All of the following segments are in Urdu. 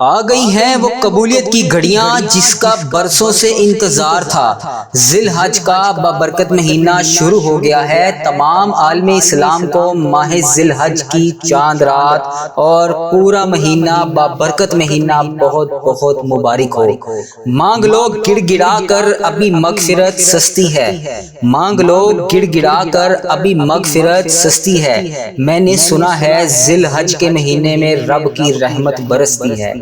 آ گئی ہیں وہ قبولیت کی گھڑیاں جس کا برسوں سے انتظار تھا۔ ذی الحج کا بابرکت مہینہ شروع ہو گیا ہے۔ تمام عالم اسلام کو ماہ ذی الحج کی چاند رات اور پورا مہینہ بابرکت مہینہ بہت بہت مبارک ہو۔ مانگ لو گڑ گڑا کر ابھی مغفرت سستی ہے۔ مانگ لو گڑ گڑا کر ابھی مغفرت سستی ہے۔ میں نے سنا ہے ذی الحج کے مہینے میں رب کی رحمت برستی ہے۔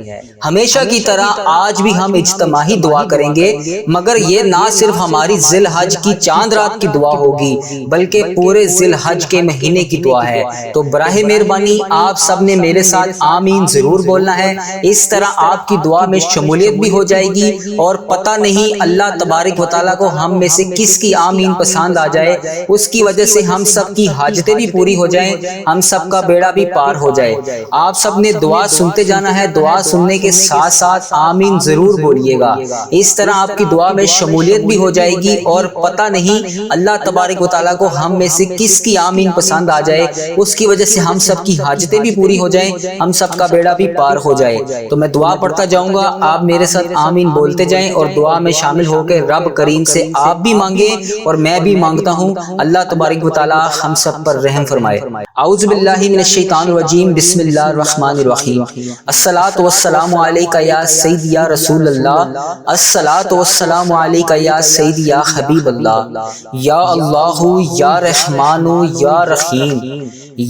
ہمیشہ کی طرح آج بھی ہم اجتماعی دعا کریں گے، مگر یہ نہ صرف ہماری ذی الحج کی چاند رات کی دعا ہوگی بلکہ پورے ذی الحج کے مہینے کی دعا ہے۔ تو براہ مہربانی آپ سب نے میرے ساتھ آمین ضرور بولنا ہے۔ اس طرح آپ کی دعا میں شمولیت بھی ہو جائے گی اور پتہ نہیں اللہ تبارک و تعالیٰ کو ہم میں سے کس کی آمین پسند آ جائے، اس کی وجہ سے ہم سب کی حاجتیں بھی پوری ہو جائیں، ہم سب کا بیڑا بھی پار ہو جائے۔ آپ سب نے دعا سنتے جانا ہے، دعا سننے کے ساتھ ساتھ آمین ضرور بولیے گا۔ اس طرح آپ کی دعا میں شمولیت بھی ہو جائے گی اور پتہ نہیں اللہ تبارک و تعالیٰ کو ہم میں سے کس کی آمین پسند آ جائے، اس کی وجہ سے ہم سب کی حاجتیں بھی پوری ہو جائیں، ہم سب کا بیڑا بھی پار ہو جائے۔ تو میں دعا پڑھتا جاؤں گا، آپ میرے ساتھ آمین بولتے جائیں اور دعا میں شامل ہو کے رب کریم سے آپ بھی مانگیں اور میں بھی مانگتا ہوں اللہ تبارک و تعالیٰ ہم سب پر رحم فرمائے۔ اعوذ باللہ من الشیطان الرجیم، بسم اللہ الرحمن الرحیم۔ الصلاۃ والسلام علیک یا سیدی یا رسول اللہ، الصلاۃ والسلام علیک یا سیدی یا حبیب اللہ، یا اللہ یا رحمان یا رحیم،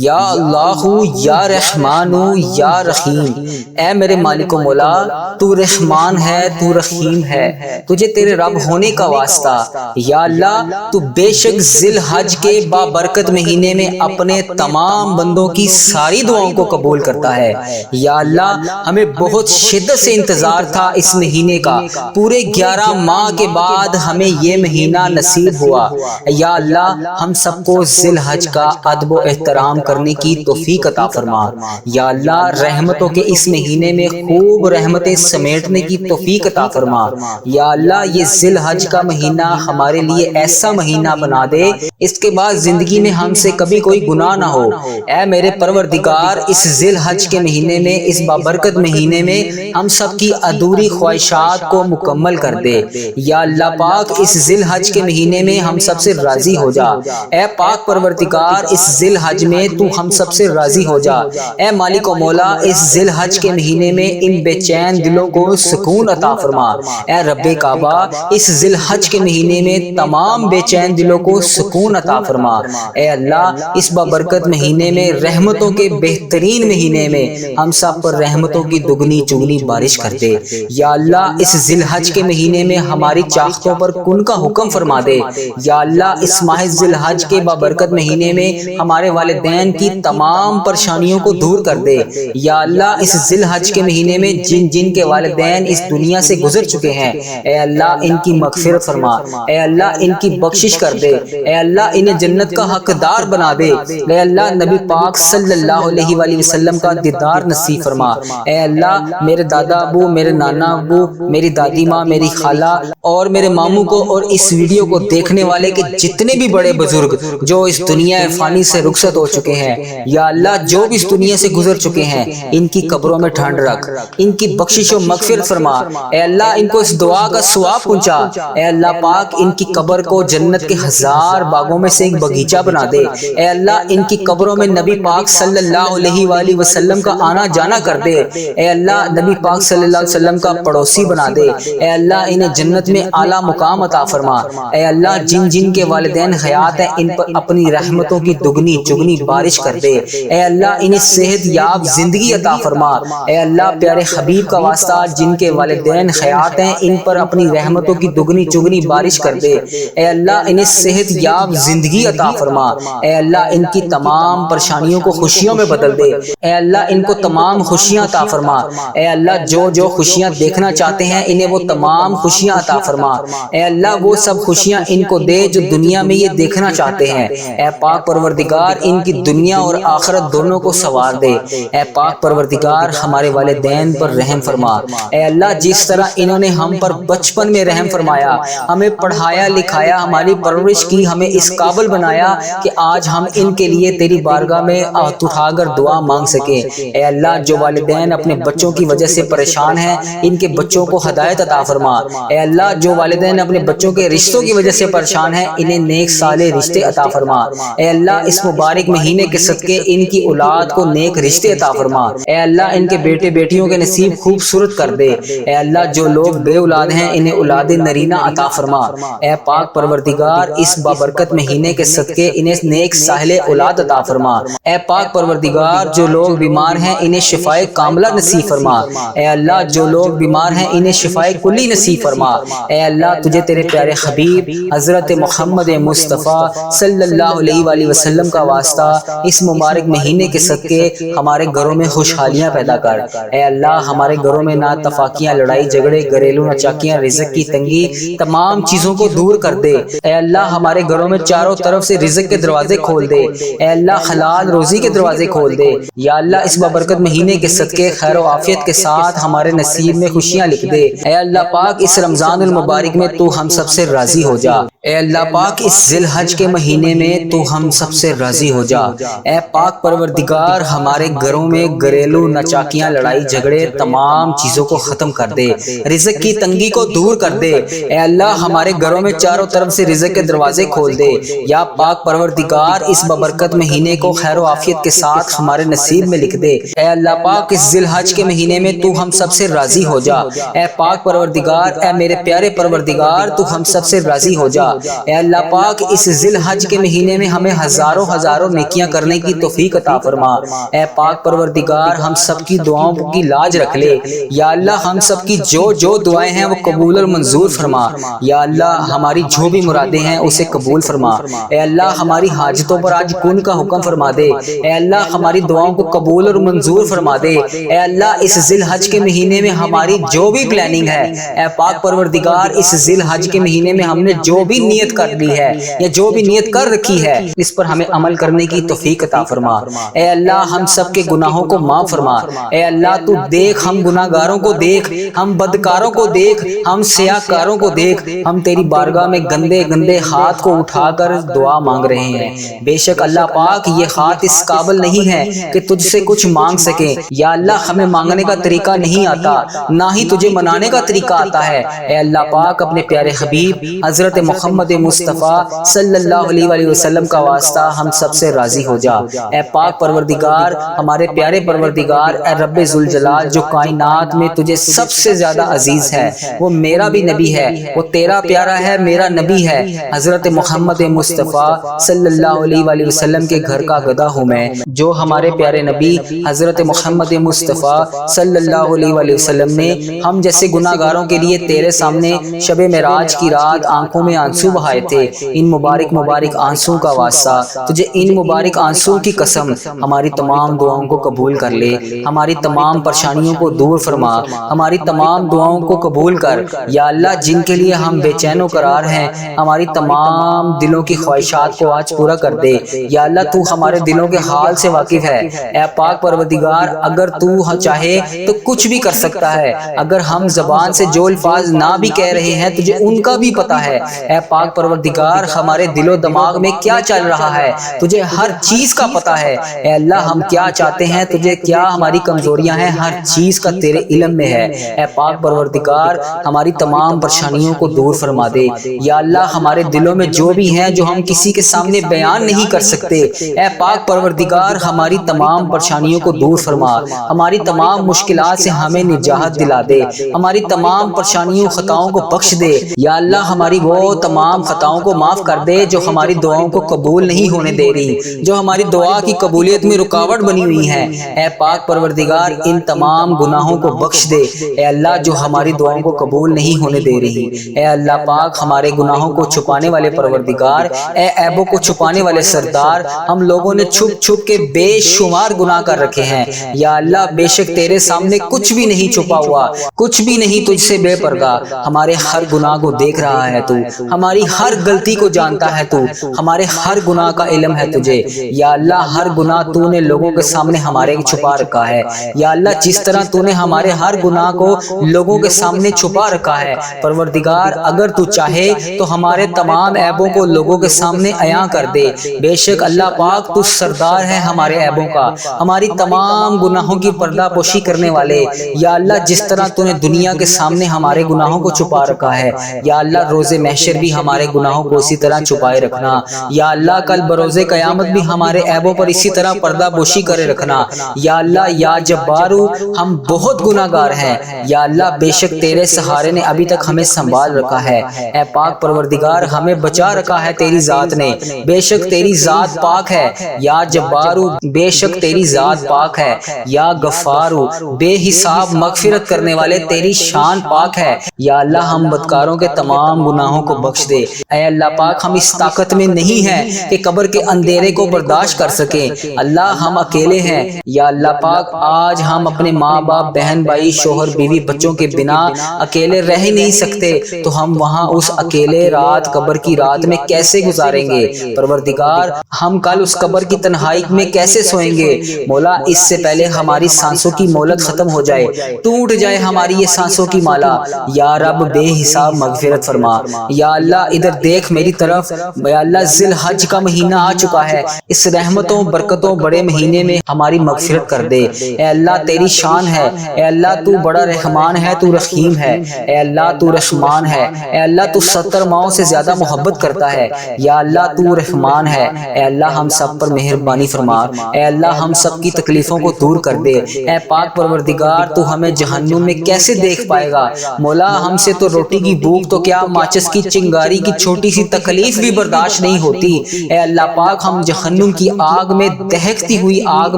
یا اللہ یا رحمان یا رحیم۔ اے میرے مالک و مولا، تو رحمان ہے، تو رحیم ہے، تجھے تیرے رب ہونے کا واسطہ۔ یا اللہ، تو بے شک ذی الحج کے بابرکت مہینے میں اپنے تمام بندوں کی ساری دعاؤں کو قبول کرتا ہے۔ یا اللہ، ہمیں بہت شدت سے انتظار تھا اس مہینے کا، پورے 11 ماہ کے بعد ہمیں یہ مہینہ نصیب ہوا۔ یا اللہ، ہم سب کو ذی الحج کا ادب و احترام کرنے کی توفیق عطا فرما۔ یا اللہ، رحمتوں کے اس مہینے میں خوب رحمتیں سمیٹنے کی توفیق عطا فرما۔ یا اللہ، یہ ذی الحج کا مہینہ ہمارے لیے ایسا مہینہ بنا دے اس کے بعد زندگی میں ہم سے کبھی کوئی گناہ نہ ہو۔ اے میرے پروردگار، اس ذی الحج کے مہینے میں، اس بابرکت مہینے میں ہم سب کی ادھوری خواہشات کو مکمل کر دے۔ یا اللہ پاک، اس ذی الحج کے مہینے میں ہم سب سے راضی ہو جا۔ اے پاک پروردگار، اس ذی الحج میں تو ہم سب سے راضی ہو جا۔ اے مالک و مولا، اس ذی الحج کے مہینے میں ان بے چین دلوں کو سکون عطا فرما۔ اے رب کعبہ، اس ذی الحج کے مہینے میں تمام بے چین دلوں کو سکون عطا فرما۔ اے اللہ، اس بابرکت مہینے میں، رحمتوں کے بہترین مہینے میں ہم سب پر رحمتوں کی دگنی چگنی بارش کر دے۔ یا اللہ، اس ذی الحج کے مہینے میں ہماری چاہتوں پر کن کا حکم فرما دے۔ یا اللہ، اس ماہ ذی الحج کے بابرکت مہینے میں ہمارے والدین کی تمام پریشانیوں کو دور کر دے۔ یا اللہ، اس ذی الحج کے مہینے میں جن جن کے والدین اس دنیا سے گزر چکے ہیں، اے اللہ ان کی مغفرت فرما۔ اے اللہ، ان کی بخشش کر دے۔ اے اللہ، انہیں جنت کا حقدار بنا دے۔ اے اللہ، نبی پاک صلی اللہ علیہ وآلہ وسلم کا دیدار نصیب فرما۔ اے اللہ، میرے دادا ابو، میرے نانا ابو، میری دادی ماں، میری خالہ اور میرے ماموں کو اور اس ویڈیو کو دیکھنے والے کے جتنے بھی بڑے بزرگ جو اس دنیا فانی سے رخصت ہو چکے ہیں، یا اللہ جو بھی اس دنیا سے گزر چکے ہیں، ان کی قبروں میں ٹھنڈ رکھ، ان کی بخشش و مغفرت فرما۔ اے اللہ، ان کو اس دعا کا ثواب پہنچا۔ اے اللہ پاک، ان کی قبر کو جنت کے 1000 باغوں میں سے ایک باغیچہ بنا دے۔ اے اللہ، ان کی قبروں میں نبی پاک صلی اللہ علیہ وآلہ وسلم کا آنا جانا کر دے۔ اے اللہ، نبی پاک صلی اللہ علیہ وسلم کا پڑوسی بنا دے۔ اے اللہ، انہیں جنت میں اعلیٰ مقام عطا فرما۔ اے اللہ، جن جن کے والدین حیات ہیں، ان پر اپنی رحمتوں کی دگنی چگنی بارش کر دے۔ اے اللہ، انہیں صحت یاب زندگی عطا فرما۔ اے اللہ، پیارے حبیب کا واسطہ، جن کے والدین حیات ہیں، ان پر اپنی رحمتوں کی دگنی چگنی بارش کر دے۔ اے اللہ، انہیں صحت یاب زندگی عطا فرما۔ اے اللہ، ان کی تمام پریشانیوں کو خوشیوں میں بدل دے۔ اے اللہ، ان کو تمام خوشیاں عطا فرما۔ اے اللہ، جو جو خوشیاں دیکھنا چاہتے ہیں، انہیں وہ تمام خوشیاں عطا فرما۔ اے اللہ، وہ سب خوشیاں ان کو دے جو دنیا میں یہ دیکھنا چاہتے ہیں۔ اے پاک پروردگار، ان کی دنیا اور آخرت دونوں کو سنوار دے۔ اے پاک پروردگار ہمارے والدین پر رحم فرما۔ اے اللہ جس طرح انہوں نے ہم پر بچپن میں رحم فرمایا، ہمیں پڑھایا لکھایا، ہماری پرورش کی، ہمیں اس قابل بنایا کہ آج ہم ان کے لیے تیری بارگاہ میں ہاتھ اٹھا کر دعا مانگ سکے۔ اے اللہ جو والدین اپنے بچوں کی وجہ سے پریشان ہیں، ان کے بچوں کو ہدایت عطا فرما۔ اے اللہ جو والدین اپنے بچوں کے رشتوں کی وجہ سے پریشان ہیں، انہیں نیک صالح رشتے عطا فرما۔ اے اللہ اس مبارک مہینے کے صدقے ان کی اولاد کو نیک رشتے عطا فرما۔ اے اللہ ان کے بیٹے بیٹیوں کے نصیب خوبصورت کر دے۔ اے اللہ جو لوگ بے اولاد ہیں انہیں اولاد نرینہ عطا فرما۔ اے پاک پروردگار اس بابرکت مہینے کے صدقے انہیں نیک صالح اولاد عطا فرما۔ اے پاک پروردگار جو لوگ بیمار ہیں انہیں شفائے کاملہ نصیب فرما۔ اے اللہ جو لوگ بیمار ہیں انہیں شفائے کلی نصیب فرما۔ اے اللہ تجھے تیرے پیارے حبیب حضرت محمد مصطفیٰ صلی اللہ علیہ وآلہ وسلم کا واسطہ اس مبارک مہینے کے صدقے ہمارے گھروں میں خوشحالیاں پیدا کر۔ اے اللہ ہمارے گھروں میں ناتفاقیاں، لڑائی جھگڑے، گھریلو ناچاکیاں، رزق کی تنگی، تمام چیزوں کو دور کر دے۔ اے اللہ ہمارے گھروں میں چاروں طرف سے رزق کے دروازے کھول دے۔ اے اللہ حلال روزی کے دروازے کھول دے۔ یا اللہ اس بابرکت مہینے کے صدقے خیر و عافیت کے ساتھ ہمارے نصیب میں خوشیاں لکھ دے۔ اے اللہ پاک اس رمضان المبارک میں تو ہم سب سے راضی ہو جا۔ اے اللہ پاک اس ذی الحج کے مہینے میں تو ہم سب سے راضی ہو جا۔ اے پاک پروردگار ہمارے گھروں میں گھریلو ناچاکیاں، لڑائی جھگڑے، تمام چیزوں کو ختم کر دے۔ رزق کی تنگی کو دور کر دے۔ اے اللہ ہمارے گھروں میں چاروں طرف سے رزق کے دروازے کھول دے۔ یا پاک پروردگار اس بابرکت مہینے کو خیر و عافیت کے ساتھ ہمارے نصیب میں لکھ دے۔ اے اللہ پاک اس ذی الحج کے مہینے میں تو ہم سب سے راضی ہو جا۔ اے پاک پروردگار، اے میرے پیارے پروردگار تو ہم سب سے راضی ہو جا۔ اے اللہ پاک اس ذی الحج کے مہینے میں ہمیں ہزاروں ہزاروں نیکیاں کرنے کی توفیق عطا فرما۔ اے پاک پروردگار ہم سب کی دعاؤں کی لاج رکھ لے۔ یا اللہ ہم سب کی جو دعائیں ہیں وہ قبول اور منظور فرما۔ یا اللہ ہماری جو بھی مرادیں ہیں اسے قبول فرما۔ اے اللہ ہماری حاجتوں پر آج کن کا حکم فرما دے۔ اے اللہ ہماری دعاؤں کو قبول اور منظور فرما دے۔ اے اللہ اس ذی الحج کے مہینے میں ہماری جو بھی پلاننگ ہے، اے پاک پروردگار اس ذی الحج کے مہینے میں ہم نے جو بھی نیت کر لی ہے یا جو بھی نیت کر رکھی ہے اس پر ہمیں عمل کرنے کی توفیق عطا فرما۔ اے اللہ ہم سب کے گناہوں کو معاف فرما۔ اے اللہ تو دیکھ ہم گناہگاروں کو دیکھ، ہم بدکاروں کو دیکھ، ہم سیاہکاروں کو دیکھ، ہم تیری بارگاہ میں گندے گندے ہاتھ کو اٹھا کر دعا مانگ رہے ہیں۔ بے شک اللہ پاک یہ ہاتھ اس قابل نہیں ہے کہ تجھ سے کچھ مانگ سکے۔ یا اللہ ہمیں مانگنے کا طریقہ نہیں آتا، نہ ہی تجھے منانے کا طریقہ آتا ہے۔ اے اللہ پاک اپنے پیارے حبیب حضرت محمد مصطفیٰ صلی اللہ علیہ وآلہ وسلم کا واسطہ ہم سب سے راضی ہو جا۔ اے پاک پروردگار ہمارے پیارے پروردگار، اے رب ذوالجلال جو کائنات میں تجھے سب سے زیادہ عزیز ہے، وہ میرا بھی نبی ہے، وہ تیرا پیارا ہے، میرا نبی ہے حضرت محمد مصطفیٰ صلی اللہ علیہ وآلہ وسلم کے گھر کا گدھا ہوں میں۔ جو ہمارے پیارے نبی حضرت محمد مصطفیٰ صلی اللہ علیہ وآلہ وسلم نے ہم جیسے گناہگاروں کے لیے تیرے سامنے شب معراج کی رات آنکھوں میں آنسو بہائے تھے، ان مبارک مبارک آنسوں کا واسطہ تجھے ان مبارک آنسوں کی قسم ہماری تمام دعاؤں کو قبول کر لے، ہماری تمام پریشانیوں کو دور فرما، ہماری تمام دعاؤں کو قبول کر۔ یا اللہ جن کے لیے ہم بے چین و قرار ہیں ہماری تمام دلوں کی خواہشات کو آج پورا کر دے۔ یا اللہ تو ہمارے دلوں کے حال سے واقف ہے۔ اے پاک پروردگار اگر تو چاہے تو کچھ بھی کر سکتا ہے، اگر ہم زبان سے جو الفاظ نہ بھی کہہ رہے ہیں تجھے ان کا بھی پتہ ہے۔ اے پاک پروردگار ہمارے دل و دماغ میں کیا چل رہا ہے تجھے ہر چیز کا پتہ ہے۔ اے اللہ ہم کیا چاہتے ہیں تجھے، کیا ہماری کمزوریاں ہیں، ہر چیز کا تیرے علم میں ہے۔ اے پاک پروردگار ہماری تمام پریشانیوں کو دور فرما دے۔ یا اللہ ہمارے دلوں میں جو بھی ہیں جو ہم کسی کے سامنے بیان نہیں کر سکتے، اے پاک پروردگار ہماری تمام پریشانیوں کو دور فرما، ہماری تمام مشکلات سے ہمیں نجات دلا دے، ہماری تمام پریشانیوں خطاؤں کو بخش دے۔ یا اللہ ہماری وہ تمام خطاؤں کو معاف کر دے جو ہماری دعاؤں کو قبول نہیں ہونے دے رہی، جو ہماری دعا کی قبولیت میں رکاوٹ بنی ہوئی ہیں۔ اے پاک پروردگار ان تمام گناہوں کو بخش دے، اے اللہ جو ہماری دعاؤں کو قبول نہیں ہونے دے رہی۔ اے اللہ پاک ہمارے گناہوں کو چھپانے والے پروردگار، اے عیبوں کو چھپانے والے سردار، ہم لوگوں نے چھپ چھپ کے بے شمار گناہ کر رکھے ہیں۔ یا اللہ بے شک تیرے سامنے کچھ بھی نہیں چھپا ہوا، کچھ بھی نہیں تجھ سے بے پردہ، ہمارے ہر گناہ کو دیکھ رہا ہے تو، ہماری ہر غلطی کو جانتا ہے تو، ہمارے ہر گناہ کا علم ہے تجھے۔ یا اللہ ہر گناہ تو نے لوگوں کے سامنے ہمارے چھپا رکھا ہے، یا اللہ جس طرح تو نے ہمارے ہر گناہ کو لوگوں کے سامنے چھپا رکھا ہے، پروردگار اگر تو چاہے تو ہمارے تمام عیبوں کو لوگوں کے سامنے عیاں کر دے۔ بے شک اللہ پاک تو سردار ہے ہمارے عیبوں کا، ہماری تمام گناہوں کی پردہ پوشی کرنے والے۔ یا اللہ جس طرح تو نے دنیا کے سامنے ہمارے گناہوں کو چھپا رکھا ہے، یا اللہ روز محشر بھی ہمارے گناہوں کو اسی طرح چھپائے رکھنا۔ یا اللہ کل بروز قیامت بھی ہمارے عیبوں پر اسی طرح پردہ پوشی کرے رکھنا۔ یا اللہ یا جبارو ہم بہت گناہگار ہیں، یا اللہ بے شک تیرے سہارے نے ابھی تک ہمیں سنبھال رکھا ہے۔ اے پاک پروردگار ہمیں بچا رکھا ہے تیری ذات نے، بے شک تیری ذات پاک ہے۔ یا جبارو بے شک تیری ذات پاک ہے۔ یا غفارو بے حساب مغفرت کرنے والے تیری شان پاک ہے۔ یا اللہ ہم بدکاروں کے تمام گناہوں کو بخش دے۔ اے اللہ پاک ہم اس طاقت میں نہیں ہیں کہ قبر کے اندھیرے کو برداشت کر سکیں، اللہ ہم اکیلے ہیں۔ یا اللہ پاک آج ہم اپنے ماں باپ بہن بھائی شوہر بیوی بچوں کے بنا اکیلے رہ ہی نہیں سکتے، تو ہم وہاں اس اکیلے رات قبر کی رات میں کیسے گزاریں گے؟ پروردگار ہم کل اس قبر کی تنہائی میں کیسے سوئیں گے؟ مولا اس سے پہلے ہماری سانسوں کی مہلت ختم ہو جائے، ٹوٹ جائے ہماری یہ سانسوں کی مالا۔ یا رب بے حساب مغفرت فرما۔ یا اللہ ادھر دیکھ میری طرف، یا اللہ ذی الحج کا مہینہ آ چکا ہے، اس رحمتوں برکتوں بڑے مہینے میں ہماری مغفرت کر دے۔ اے اللہ تیری شان ہے، اے اللہ تو بڑا رحمان ہے، تو رحیم ہے، اے اللہ تو رحمان ہے، اے اللہ تو 70 ماؤں سے زیادہ محبت کرتا ہے۔ یا اللہ تو رحمان ہے، اے اللہ ہم سب پر مہربانی فرما، اے اللہ ہم سب کی تکلیفوں کو دور کر دے۔ اے پاک پروردگار تو ہمیں جہنم میں کیسے دیکھ پائے گا؟ مولا ہم سے تو روٹی کی بھوک تو کیا ماچس کی چنگاری کی چھوٹی سی تکلیف بھی برداشت نہیں ہوتی۔ اے اللہ پاک ہم جہنم کی آگ میں دہکتی ہوئی آگ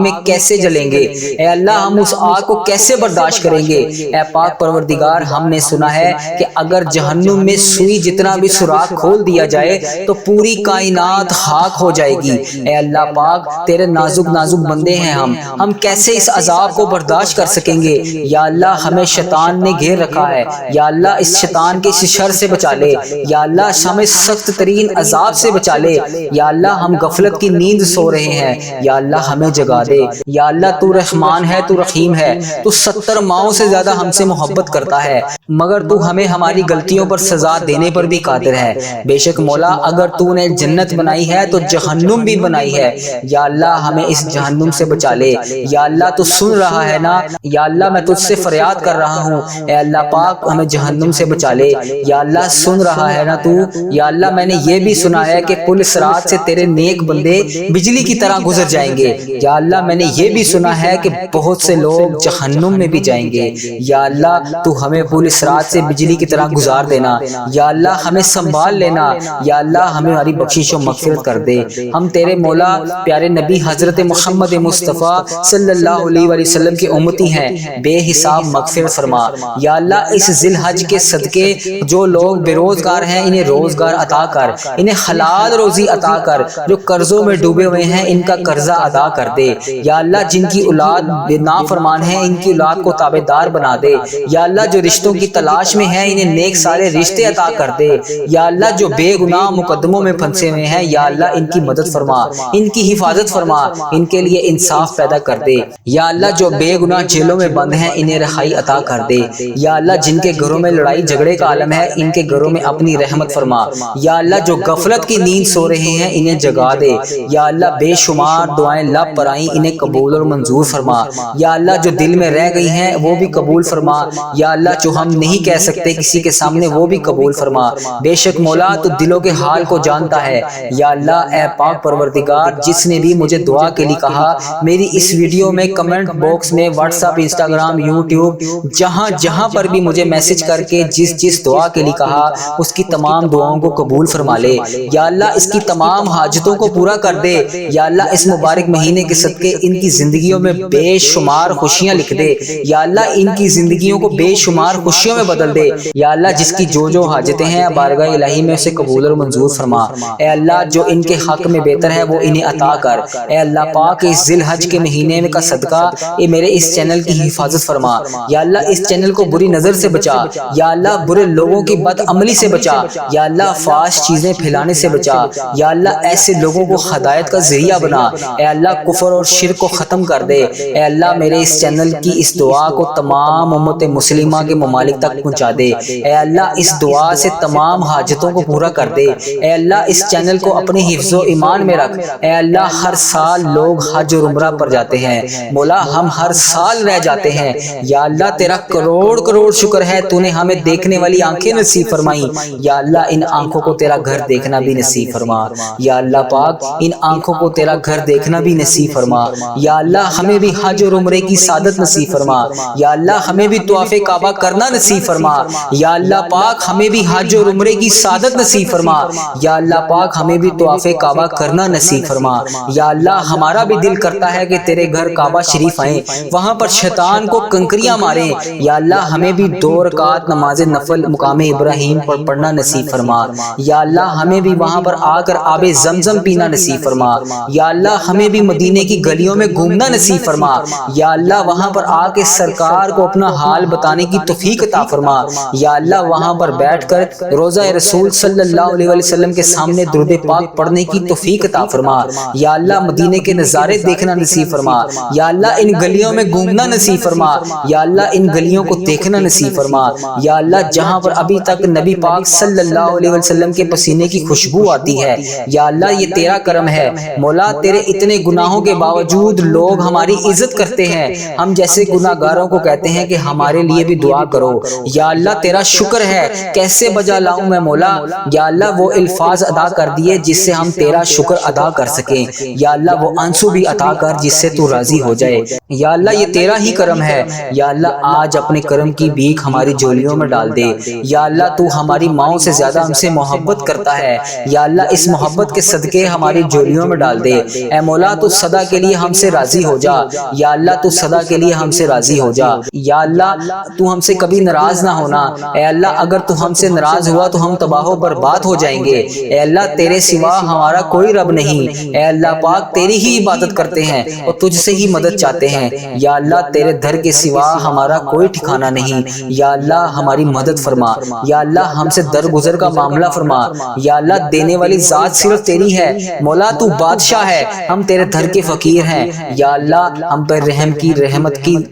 میں کیسے جلیں گے؟ اے اللہ ہم اس آگ کو کیسے برداشت کریں گے؟ اے پاک پروردگار ہم نے سنا ہے کہ اگر جہنم میں سوئی جتنا بھی سوراخ کھول دیا جائے تو پوری کائنات خاک ہو جائے گی۔ اے اللہ پاک تیرے نازک نازک بندے ہیں ہم کیسے اس عذاب کو برداشت کر سکیں گے؟ یا اللہ ہمیں شیطان نے گھیر رکھا ہے، یا اللہ اس شیطان کے اس شر سے بچا لے، یا اللہ ہمیں سخت ترین عذاب سے بچا لے۔ یا اللہ ہم غفلت کی نیند سو رہے ہیں، یا اللہ ہمیں جگا دے۔ یا اللہ تو رحمان ہے، تو رحیم ہے، تو 70 ماؤں سے زیادہ ہم سے محبت کرتا ہے، مگر تو ہمیں ہماری غلطیوں پر سزا دینے پر بھی قادر ہے۔ بے شک مولا اگر تو نے جنت بنائی ہے تو جہنم بھی بنائی ہے، یا اللہ ہمیں اس جہنم سے بچا لے۔ یا اللہ تو سن رہا ہے نا، یا اللہ میں تجھ سے فریاد کر رہا ہوں، اے اللہ پاک ہمیں جہنم سے بچا لے۔ یا اللہ سن رہا ہے نا تو، یا اللہ میں نے یہ بھی سنا ہے کہ پل صراط سے تیرے نیک بندے بجلی کی طرح گزر جائیں گے۔ یا اللہ میں نے یہ بھی سنا ہے کہ بہت سے لوگ جہنم میں بھی جائیں گے۔ یا اللہ تو ہمیں پل صراط سے بجلی کی طرح گزار دینا، یا اللہ ہمیں سنبھال لینا، یا اللہ ہمیں ہماری بخشش و مغفرت کر دے۔ ہم تیرے مولا پیارے نبی حضرت محمد مصطفیٰ صلی اللہ علیہ وآلہ وسلم کی امتی ہیں، بے حساب مغفرت فرما۔ یا اللہ اس ذی الحج کے صدقے جو لوگ بے روزگار ہیں انہیں روزگار عطا کر، انہیں حلال روزی عطا کر، جو قرضوں میں ڈوبے ہوئے ہیں ان کا قرضہ ادا کر دے۔ یا اللہ جن کی اولاد نافرمان ہیں ان کی اولاد کو تابعدار بنا دے۔ یا اللہ جو رشتوں کی تلاش میں ہیں انہیں نیک سارے رشتے عطا کر دے۔ یا اللہ جو بے گناہ مقدموں میں پھنسے ہوئے ہیں یا اللہ ان کی مدد فرما، ان کی حفاظت فرما، ان کے لیے انصاف پیدا کر دے۔ یا اللہ جو بے گناہ جیلوں میں بند ہیں انہیں رہائی عطا کر دے۔ یا اللہ جن کے گھروں میں لڑائی جھگڑے کا عالم ہے ان کے گھروں میں اپنی رحمت فرما۔ یا اللہ جو غفلت کی نیند سو رہے ہیں انہیں جگا دے۔ یا اللہ بے شمار دعائیں لب پر آئیں انہیں قبول اور منظور فرما۔ یا اللہ جو دل میں رہ گئی ہیں وہ بھی قبول فرما۔ یا اللہ جو ہم نہیں کہہ سکتے کسی کے سامنے وہ بھی قبول فرما۔ بے شک مولا تو دلوں کے حال کو جانتا ہے۔ یا اللہ اے پاک پروردگار جس نے بھی مجھے دعا کے لیے کہا، میری اس ویڈیو میں کمنٹ باکس میں واٹس ایپ انسٹاگرام یوٹیوب جہاں جہاں پر بھی مجھے میسج کر کے جس دعا کے لیے کہا اس کی تمام دعاؤں کو قبول فرما لے۔ یا اللہ اس کی تمام حاجتوں کو پورا کر دے۔ یا اللہ اس مبارک مہینے کے صدقے ان کی زندگیوں میں بے شمار خوشیاں لکھ دے۔ یا اللہ ان کی زندگیوں کو بے شمار خوشیوں میں بدل دے۔ یا اللہ جس کی جو حاجتیں ہیں بارگاہ الہی میں اسے قبول اور منظور فرما۔ اے اللہ جو ان کے حق میں بہتر ہے وہ انہیں عطا کر۔ اے اللہ پاک اس ذی الحج کے مہینے کا صدقہ اے میرے اس چینل کی حفاظت فرما۔ یا اللہ اس چینل کو بری نظر سے بچا۔ یا اللہ برے لوگوں کی بد عملی سے بچا۔ یا اللہ فحش چیزیں پھیلانے سے بچا۔ یا اللہ ایسے لوگوں کو ہدایت کا ذریعہ بنا۔ اے اللہ کفر اور شرک کو ختم کر دے۔ اے اللہ میرے اس چینل کی اس دعا کو تمام امت مسلمہ کے ممالک تک پہنچا دے۔ اے اللہ اس دعا سے تمام حاجتوں کو پورا کر دے۔ اے اللہ اس چینل کو اپنے حفظ و ایمان میں رکھ۔ اے اللہ ہر سال لوگ حج اور عمرہ پر جاتے ہیں مولا، ہم ہر سال رہ جاتے ہیں۔ یا اللہ تیرا کروڑ کروڑ شکر ہے تو نے ہمیں دیکھنے والی آنکھیں نصیب فرمائی۔ یا اللہ ان آنکھوں کو تیرا گھر دیکھنا بھی نصیب فرما۔ یا اللہ پاک ان آنکھوں کو تیرا گھر دیکھنا بھی نصیب فرما۔ یا اللہ ہمیں بھی حج اور عمرے کی سعادت نصیب فرما۔ یا اللہ ہمیں بھی طواف کعبہ کرنا نصیب فرما۔ یا اللہ پاک ہمیں بھی حج اور عمرے کی سعادت نصیب فرما۔ یا اللہ پاک ہمیں بھی طواف کعبہ کرنا نصیب فرما۔ یا اللہ ہمارا بھی دل کرتا ہے کہ تیرے گھر کعبہ شریف آئیں، وہاں پر شیطان کو کنکریاں ماریں۔ یا اللہ ہمیں بھی 2 رکعت نماز نفل مقام ابراہیم پر پڑھنا نصیب فرما۔ یا اللہ ہمیں بھی وہاں پر آ کر آب زمزم پینا نصیب فرما۔ یا اللہ ہمیں بھی مدینے کی گلیوں میں گھومنا نصیب فرما۔ یا اللہ وہاں پر آ کے سرکار کو اپنا حال بتانے کی توفیق عطا فرما۔ یا اللہ وہاں پر بیٹھ کر روضہ رسول صلی اللہ علیہ وسلم کے سامنے درود پاک پڑھنے کی توفیق عطا فرما۔ یا اللہ مدینے کے نظارے دیکھنا نصیب فرما۔ یا اللہ ان گلیوں میں گھومنا نصیب فرما۔ یا اللہ ان گلیوں کو دیکھنا نصیب فرما۔ یا اللہ جہاں پر ابھی تک نبی پاک صلی اللہ علیہ وسلم کے پسینے کی خوشبو آتی ہے، یا اللہ یہ تیرا کرم ہے مولا، تیرے اتنے گناہوں کے باوجود لوگ ہماری عزت کرتے ہیں۔ ہم جیسے گناہگاروں کو کہتے ہیں کہ ہمارے لیے بھی دعا کرو۔ یا اللہ تیرا شکر ہے، کیسے بجا لاؤں میں مولا۔ یا اللہ وہ الفاظ ادا کر دیے جس سے ہم تیرا شکر ادا کر سکیں۔ یا اللہ وہ آنسو بھی عطا کر جس سے تو راضی ہو جائے۔ یا اللہ یہ تیرا ہی کرم ہے۔ یا اللہ آج اپنے کرم کی بھیک ہماری جھولیوں میں ڈال دے۔ یا اللہ تو ہماری ماؤں سے زیادہ ہم سے محبت کرتا ہے۔ یا اللہ اس محبت کے صدقے ہماری جھولیوں میں ڈال دے۔ اے مولا تو سدا کے لیے ہم سے راضی ہو جا۔ یا اللہ تو سدا کے لیے ہم سے راضی ہو جا۔ یا اللہ تو ہم سے کبھی ناراض نہ ہونا۔ اے اللہ اگر تو ہم سے ناراض ہوا تو ہم تباہ و برباد ہو جائیں گے۔ اے اللہ تیرے سوا ہمارا کوئی رب نہیں۔ اے اللہ پاک تیری ہی عبادت کرتے ہیں اور تجھ سے ہی مدد چاہتے ہیں۔ یا اللہ تیرے در کے سوا ہمارا کوئی ٹھکانہ نہیں۔ یا اللہ ہماری مدد فرما۔ یا اللہ ہم سے درگزر کا معاملہ فرما۔ یا اللہ دینے والی ذات صرف تیری ہے مولا، تو بادشاہ ہے، ہم تیرے در کے فقیر ہیں۔ یا اللہ ہم پر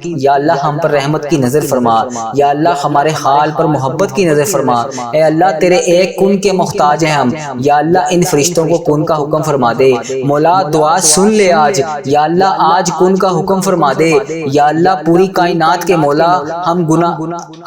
یا اللہ ہم پر رحمت کی نظر فرما۔ یا اللہ ہمارے حال پر محبت کی نظر فرما۔ اے اللہ تیرے ایک کن کے محتاج ہیں ہم۔ یا اللہ ان فرشتوں کو کن کا حکم فرما دے مولا، دعا سن لے آج۔ یا اللہ آج کن کا حکم فرما دے۔ یا اللہ پوری کائنات کے مولا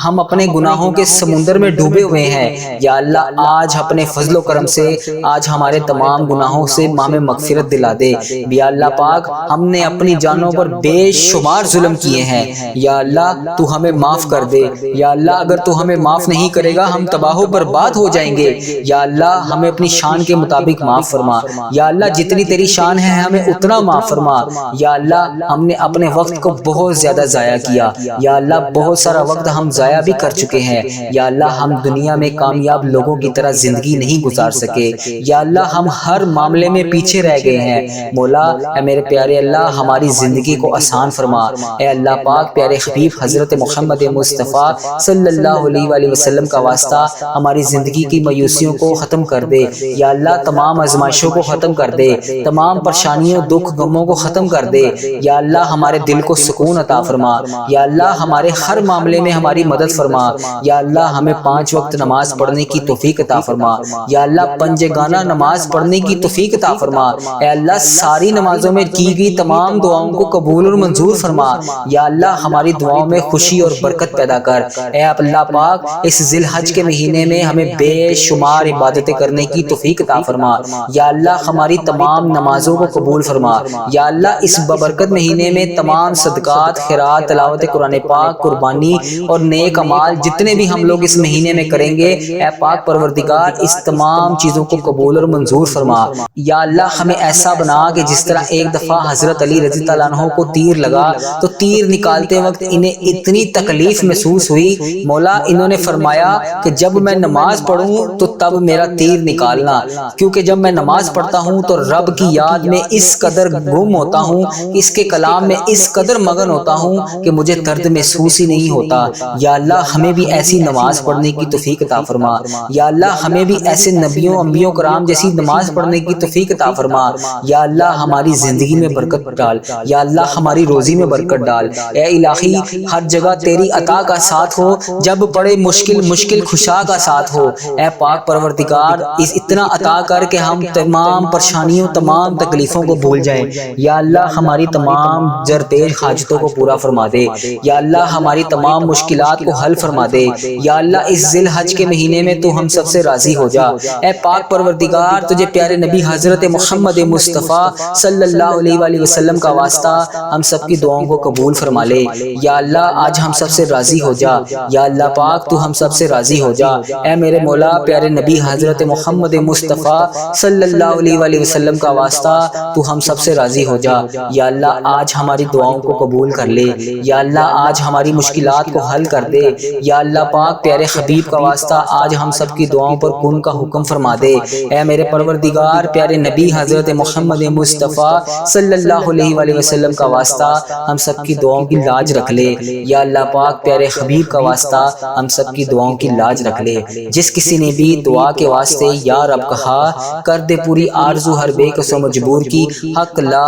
ہم اپنے گناہوں کے سمندر میں ڈوبے ہوئے ہیں۔ یا اللہ آج اپنے فضل و کرم سے آج ہمارے تمام گناہوں سے ہمیں مغفرت دلا دے۔ یا اللہ پاک ہم نے اپنی جانوں پر بے شمار ظلم کیے ہیں۔ یا اللہ تو ہمیں معاف کر دے۔ یا اللہ اگر تو ہمیں معاف نہیں کرے گا ہم تباہ و برباد ہو جائیں گے۔ یا اللہ ہمیں اپنی شان کے مطابق معاف فرما۔ یا اللہ جتنی تیری شان ہے ہمیں اتنا معاف فرما۔ یا اللہ ہم نے اپنے وقت کو بہت زیادہ ضائع کیا۔ یا اللہ بہت سارا وقت ہم ضائع بھی کر چکے ہیں۔ یا اللہ ہم دنیا میں کامیاب لوگوں کی طرح زندگی نہیں گزار سکے۔ یا اللہ ہم ہر معاملے میں پیچھے رہ گئے ہیں مولا۔ اے میرے پیارے اللہ ہماری زندگی کو آسان فرما۔ اے اللہ پاک پیارے حبیب حضرت محمد مصطفیٰ صلی اللہ علیہ وآلہ وسلم کا واسطہ ہماری زندگی کی مایوسیوں کو ختم کر دے۔ یا اللہ تمام آزمائشوں کو ختم کر دے، تمام پریشانیوں دکھ غموں کو ختم کر دے۔ یا اللہ ہمارے دل کو سکون عطا فرما۔ یا اللہ ہمارے ہر معاملے میں ہماری مدد فرما۔ یا اللہ ہمیں 5 وقت نماز پڑھنے کی توفیق عطا فرما۔ یا اللہ پنجگانہ نماز پڑھنے کی توفیق عطا فرما۔ اے اللہ ساری نمازوں میں کی گئی تمام دعاؤں کو قبول اور منظور فرما۔ یا اللہ ہماری دعاؤں میں خوشی اور برکت پیدا کر۔ اے اللہ پاک اس ذی الحج کے مہینے میں ہمیں بے شمار عبادتیں کرنے کی توفیق عطا فرما۔ یا اللہ ہماری تمام نمازوں کو قبول فرما۔ یا اللہ اس ببرکت مہینے میں تمام صدقات، خیرات، تلاوت قرآن پاک، قربانی اور نیک اعمال جتنے بھی ہم لوگ اس مہینے میں کریں گے، اے پاک پروردگار اس تمام چیزوں کو قبول اور منظور فرما۔ یا اللہ ہمیں ایسا بنا کہ جس طرح ایک دفعہ حضرت علی رضی اللہ عنہ کو تیر لگا تو تیر نکالتے وقت انہیں اتنی تکلیف محسوس ہوئی، مولا انہوں نے فرمایا کہ جب میں نماز پڑھوں تو تب میرا تیر نکالنا، کیونکہ جب میں نماز پڑھتا ہوں تو رب کی یاد میں اس قدر گم ہوتا ہوں، اس کے کلام میں اس قدر مگن ہوتا ہوں کہ مجھے درد محسوس ہی نہیں ہوتا۔ یا اللہ ہمیں بھی ایسی نماز پڑھنے کی توفیق عطا فرما۔ یا اللہ ہمیں بھی ایسے نبیوں انبیوں کرام جیسی نماز پڑھنے کی توفیق توفیق عطا فرما۔ یا اللہ ہماری زندگی میں برکت ڈال، یا اللہ ہماری روزی میں برکت ڈال۔ اے الہی ہر جگہ تیری عطا کا ساتھ ہو، جب پڑے مشکل خوشا کا ساتھ ہو۔ اے پاک پروردگار اتنا عطا کر کہ ہم تمام پریشانیوں تمام تکلیفوں کو بھول جائیں۔ یا اللہ ہماری تمام درپیش حاجتوں کو پورا فرما دے۔ یا اللہ ہماری تمام مشکلات کو حل فرما دے۔ یا اللہ اس ذی الحج کے مہینے میں تو ہم سب سے راضی ہو جا۔ اے پاک پروردگار تجھے پیارے نبی حضرت محمد مصطفیٰ صلی اللہ علیہ وآلہ وسلم کا واسطہ ہم سب کی دعاؤں کو قبول فرما لے۔ یا اللہ آج ہم سب سے راضی ہو جا۔ یا اللہ پاک تو ہم سب سے راضی ہو جا۔ اے میرے مولا پیارے نبی حضرت محمد مصطفیٰ صلی اللہ علیہ وآلہ وسلم کا واسطہ تو ہم سب سے راضی ہو جا۔ یا اللہ آج ہماری دعاؤں کو قبول کر لے۔ یا اللہ آج ہماری مشکلات کو حل کر دے۔ یا اللہ پاک پیارے حبیب کا واسطہ آج ہم سب کی دعاؤں پر کن کا حکم فرما دے۔ اے میرے پروردگار پیارے نبی حضرت محمد مصطفیٰ صلی اللہ علیہ وآلہ وسلم کا واسطہ ہم سب کی دعاؤں کی لاج رکھ لے۔ یا اللہ پاک پیارے حبیب کا واسطہ ہم سب کی دعاؤں کی لاج رکھ لے۔ جس کسی نے بھی دعا کے واسطے یا رب کہا کر دے پوری آرزو ہر بے کس و مجبور کی۔ حق لا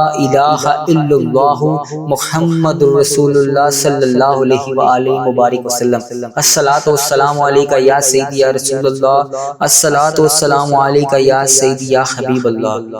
الہ الا اللہ محمد رسول اللہ صلی اللہ علیہ وآلہ مبارک وسلم۔ الصلاۃ والسلام علیکہ یا سیدی یا رسول اللہ، الصلاۃ والسلام علیکہ یا سیدی یا حبیب اللہ۔